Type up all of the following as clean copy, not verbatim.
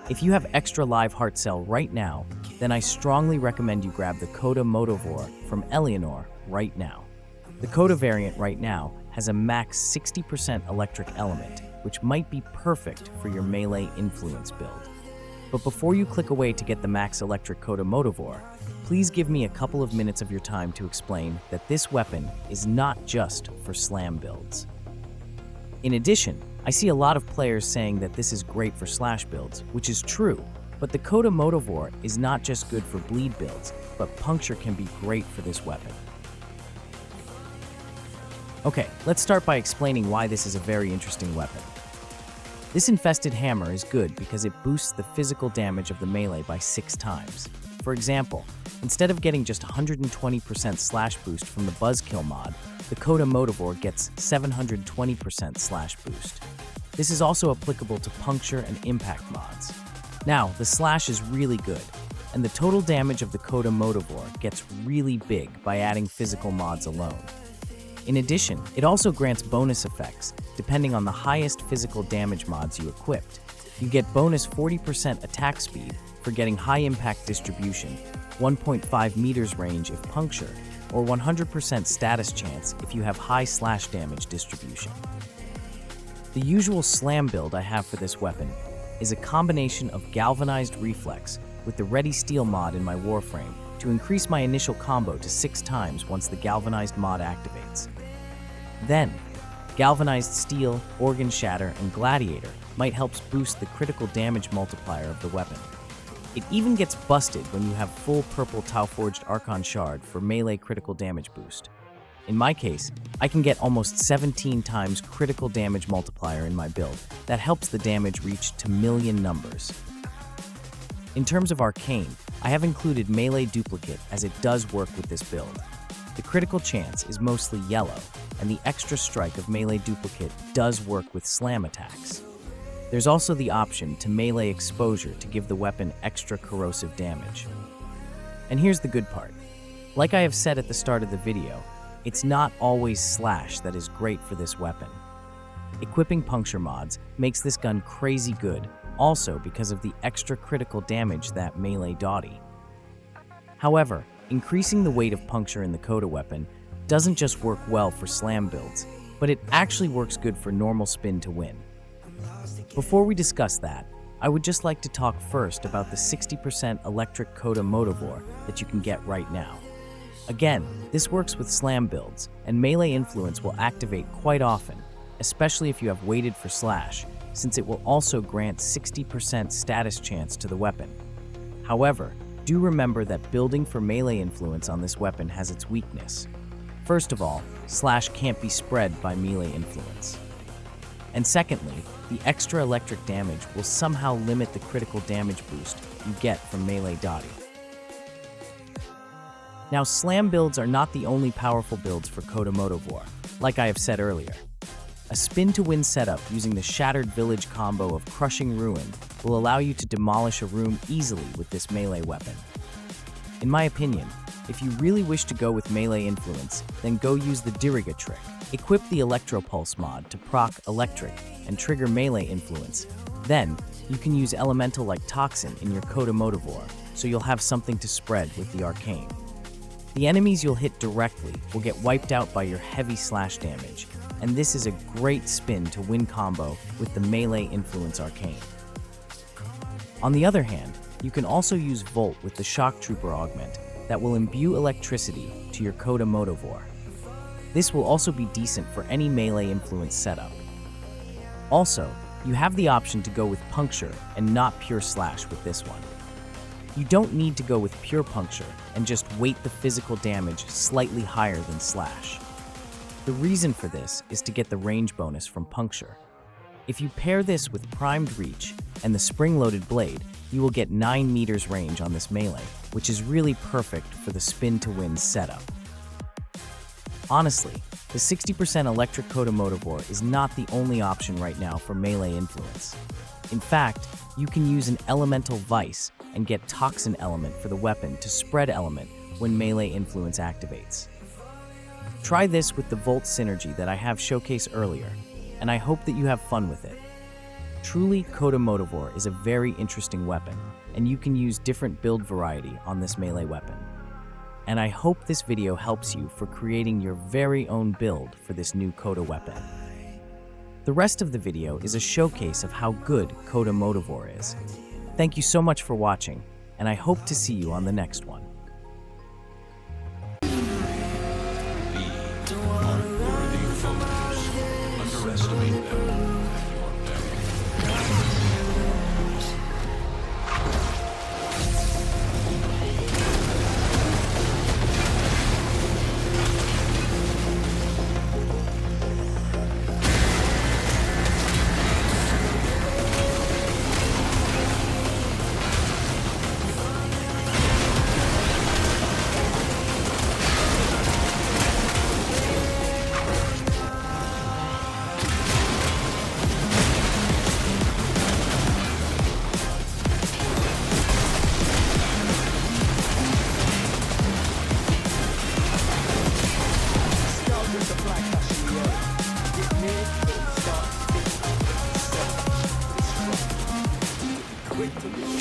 If you have extra live heart cell right now, then I strongly recommend you grab the Coda Motovore from Eleanor right now. The Coda variant right now has a max 60% electric element, which might be perfect for your melee influence build. But before you click away to get the max electric Coda Motovore, please give me a couple of minutes of your time to explain that this weapon is not just for slam builds. In addition, I see a lot of players saying that this is great for slash builds, which is true, but the Coda Motovore is not just good for bleed builds, but puncture can be great for this weapon. Okay, let's start by explaining why this is a very interesting weapon. This infested hammer is good because it boosts the physical damage of the melee by 6 times. For example, instead of getting just 120% slash boost from the Buzzkill mod, the Coda Motovore gets 720% slash boost. This is also applicable to puncture and impact mods. Now, the slash is really good, and the total damage of the Coda Motovore gets really big by adding physical mods alone. In addition, it also grants bonus effects, depending on the highest physical damage mods you equipped. You get bonus 40% attack speed for getting high impact distribution, 1.5 meters range if puncture, or 100% status chance if you have high slash damage distribution. The usual slam build I have for this weapon is a combination of galvanized reflex with the Ready Steel mod in my warframe to increase my initial combo to 6 times once the galvanized mod activates. Then, galvanized steel, organ shatter, and gladiator might help boost the critical damage multiplier of the weapon. It even gets busted when you have full purple Tau-forged Arcane shard for melee critical damage boost. In my case, I can get almost 17 times critical damage multiplier in my build. That helps the damage reach to million numbers. In terms of Arcane, I have included melee duplicate as it does work with this build. The critical chance is mostly yellow, and the extra strike of melee duplicate does work with slam attacks. There's also the option to melee exposure to give the weapon extra corrosive damage. And here's the good part. Like I have said at the start of the video, it's not always slash that is great for this weapon. Equipping puncture mods makes this gun crazy good, also because of the extra critical damage that melee dotty. However, increasing the weight of puncture in the Coda weapon doesn't just work well for slam builds, but it actually works good for normal Spin2Win. Before we discuss that, I would just like to talk first about the 60% Electric Coda Motovore that you can get right now. Again, this works with slam builds, and melee influence will activate quite often, especially if you have waited for slash, since it will also grant 60% status chance to the weapon. However, do remember that building for melee influence on this weapon has its weakness. First of all, slash can't be spread by melee influence. And secondly, the extra electric damage will somehow limit the critical damage boost you get from melee dotty. Now, slam builds are not the only powerful builds for Coda Motovore, like I have said earlier. A Spin2Win setup using the Shattered Village combo of Crushing Ruin will allow you to demolish a room easily with this melee weapon. In my opinion, if you really wish to go with melee influence, then go use the Diriga trick. Equip the Electropulse mod to proc electric and trigger melee influence. Then, you can use elemental like Toxin in your Coda Motovore, so you'll have something to spread with the Arcane. The enemies you'll hit directly will get wiped out by your heavy slash damage, and this is a great Spin2Win combo with the melee influence Arcane. On the other hand, you can also use Volt with the Shock Trooper augment that will imbue electricity to your Coda Motovore. This will also be decent for any melee influence setup. Also, you have the option to go with puncture and not pure slash with this one. You don't need to go with pure puncture and just weight the physical damage slightly higher than slash. The reason for this is to get the range bonus from puncture. If you pair this with primed reach and the spring-loaded blade, you will get 9 meters range on this melee, which is really perfect for the Spin2Win setup. Honestly, the 60% Electric Coda Motovore is not the only option right now for melee influence. In fact, you can use an Elemental Vice and get Toxin element for the weapon to spread element when melee influence activates. Try this with the Volt synergy that I have showcased earlier, and I hope that you have fun with it. Truly, Coda Motovore is a very interesting weapon, and you can use different build variety on this melee weapon. And I hope this video helps you for creating your very own build for this new Coda weapon. The rest of the video is a showcase of how good Coda Motovore is. Thank you so much for watching, and I hope to see you on the next one. Unworthy foes. Underestimate them.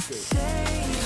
Say